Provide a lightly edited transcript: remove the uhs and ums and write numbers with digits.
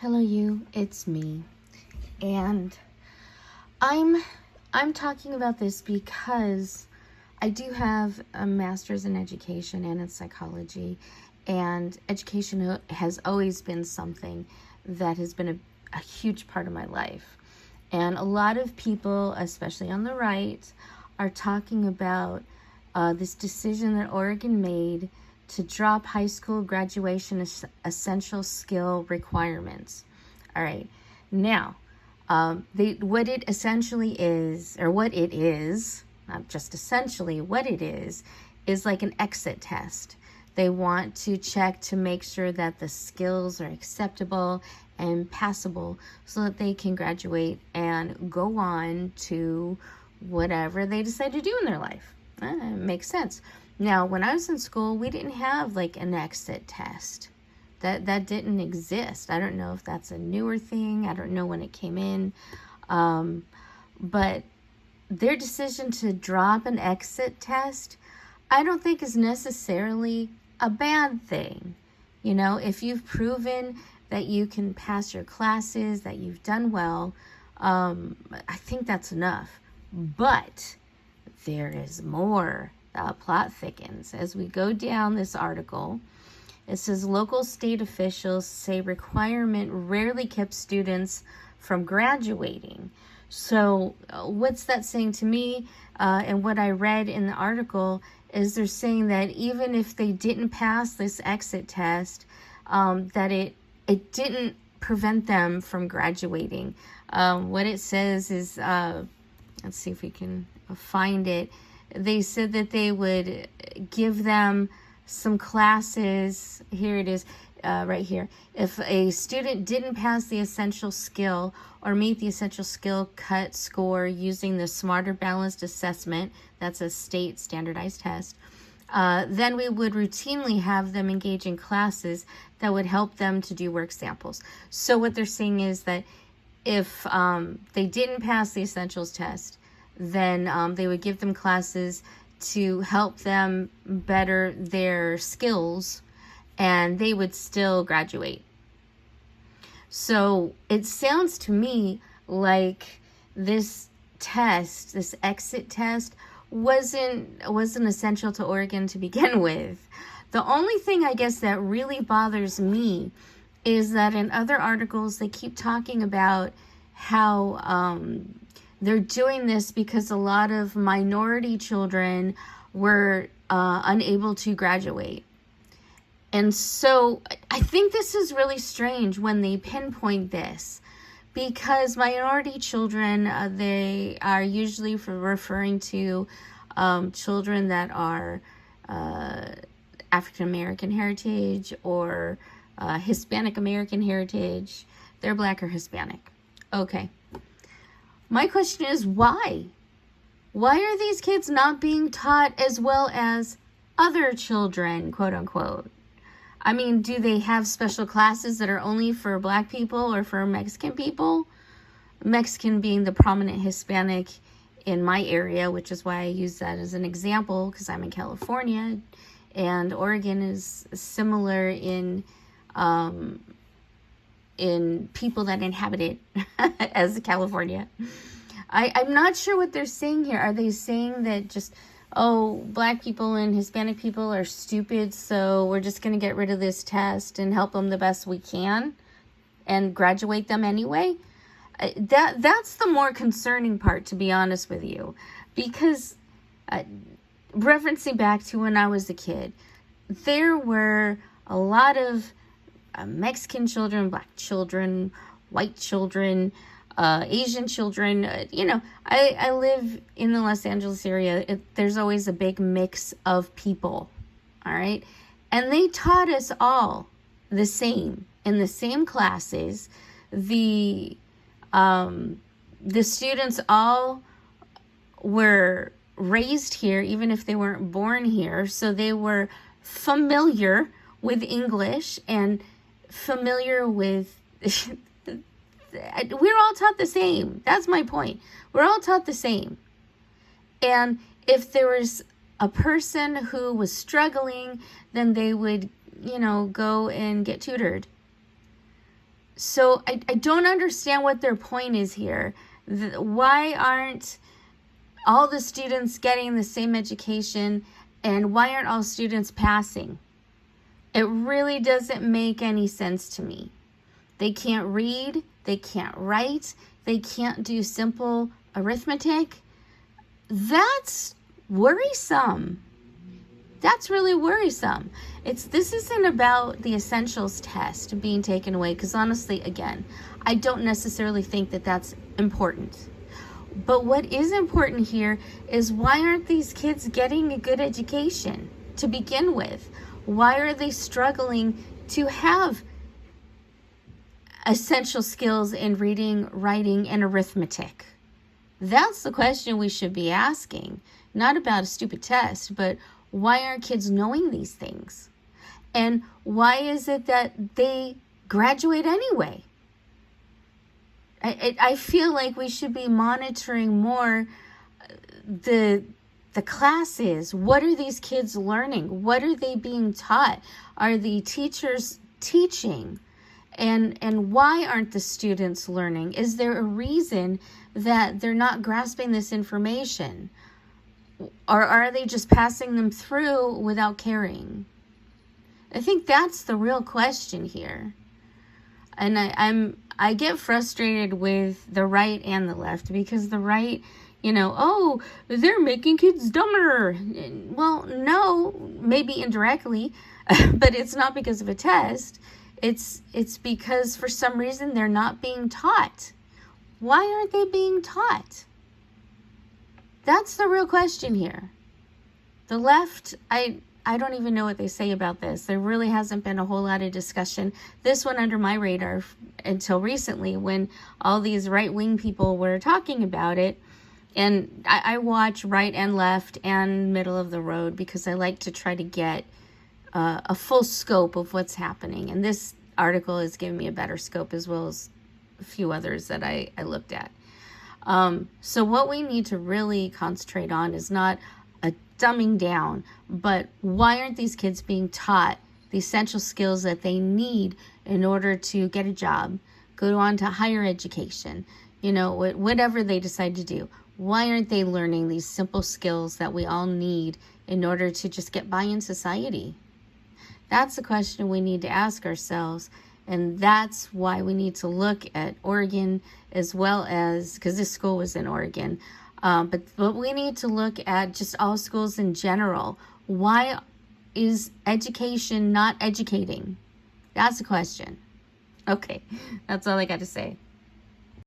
Hello you, it's me. And I'm talking about this because I do have a master's in education and in psychology, and education has always been something that has been a huge part of my life. And a lot of people, especially on the right, are talking about this decision that Oregon made to drop high school graduation essential skill requirements. All right, now, what it essentially is, or what it is, not just essentially, what it is like an exit test. They want to check to make sure that the skills are acceptable and passable so that they can graduate and go on to whatever they decide to do in their life. It makes sense. Now, when I was in school, we didn't have like an exit test. That didn't exist. I don't know if that's a newer thing. I don't know when it came in. But their decision to drop an exit test, I don't think is necessarily a bad thing. You know, if you've proven that you can pass your classes, that you've done well, I think that's enough. But there is more. The plot thickens. As we go down this article, it says local state officials say requirement rarely kept students from graduating. So what's that saying to me? And what I read in the article is they're saying that even if they didn't pass this exit test, that it didn't prevent them from graduating. What it says is, let's see if we can find it. They said that they would give them some classes. Here it is, right here. If a student didn't pass the essential skill or meet the essential skill cut score using the Smarter Balanced Assessment, that's a state standardized test, then we would routinely have them engage in classes that would help them to do work samples. So what they're saying is that if they didn't pass the essentials test, then they would give them classes to help them better their skills, and they would still graduate. So it sounds to me like this test, this exit test, wasn't essential to Oregon to begin with. The only thing I guess that really bothers me is that in other articles they keep talking about how they're doing this because a lot of minority children were unable to graduate. And so I think this is really strange when they pinpoint this, because minority children, they are usually referring to children that are African American heritage or Hispanic American heritage. They're Black or Hispanic. Okay. My question is, why? Why are these kids not being taught as well as other children, quote unquote? I mean, do they have special classes that are only for Black people or for Mexican people? Mexican being the prominent Hispanic in my area, which is why I use that as an example, because I'm in California, and Oregon is similar in people that inhabit it as California. I'm not sure what they're saying here. Are they saying that just, Black people and Hispanic people are stupid, so we're just going to get rid of this test and help them the best we can and graduate them anyway? That's the more concerning part, to be honest with you, because referencing back to when I was a kid, there were a lot of Mexican children, Black children, white children, Asian children. I live in the Los Angeles area. There's always a big mix of people, all right? And they taught us all the same, in the same classes. The students all were raised here, even if they weren't born here, so they were familiar with English and familiar with we're all taught the same. That's my point. We're all taught the same. And if there was a person who was struggling, then they would, go and get tutored. So I don't understand what their point is here. Why aren't all the students getting the same education, and why aren't all students passing? It really doesn't make any sense to me. They can't read, they can't write, they can't do simple arithmetic. That's worrisome. That's really worrisome. This isn't about the essentials test being taken away, because honestly, again, I don't necessarily think that that's important. But what is important here is, why aren't these kids getting a good education to begin with? Why are they struggling to have essential skills in reading, writing, and arithmetic? That's the question we should be asking. Not about a stupid test, but why aren't kids knowing these things? And why is it that they graduate anyway? I feel like we should be monitoring more the classes. What are these kids learning? What are they being taught? Are the teachers teaching? And why aren't the students learning? Is there a reason that they're not grasping this information? Or are they just passing them through without caring? I think that's the real question here. And I get frustrated with the right and the left, because the right, oh, they're making kids dumber. Well, no, maybe indirectly, but it's not because of a test. It's because for some reason they're not being taught. Why aren't they being taught? That's the real question here. The left, I don't even know what they say about this. There really hasn't been a whole lot of discussion. This went under my radar until recently, when all these right-wing people were talking about it. And I watch right and left and middle of the road, because I like to try to get a full scope of what's happening. And this article has given me a better scope, as well as a few others that I looked at. So what we need to really concentrate on is not a dumbing down, but why aren't these kids being taught the essential skills that they need in order to get a job, go on to higher education, whatever they decide to do? Why aren't they learning these simple skills that we all need in order to just get by in society? That's the question we need to ask ourselves. And that's why we need to look at Oregon, as well as, because this school was in Oregon, but we need to look at just all schools in general. Why is education not educating? That's the question. Okay, that's all I got to say.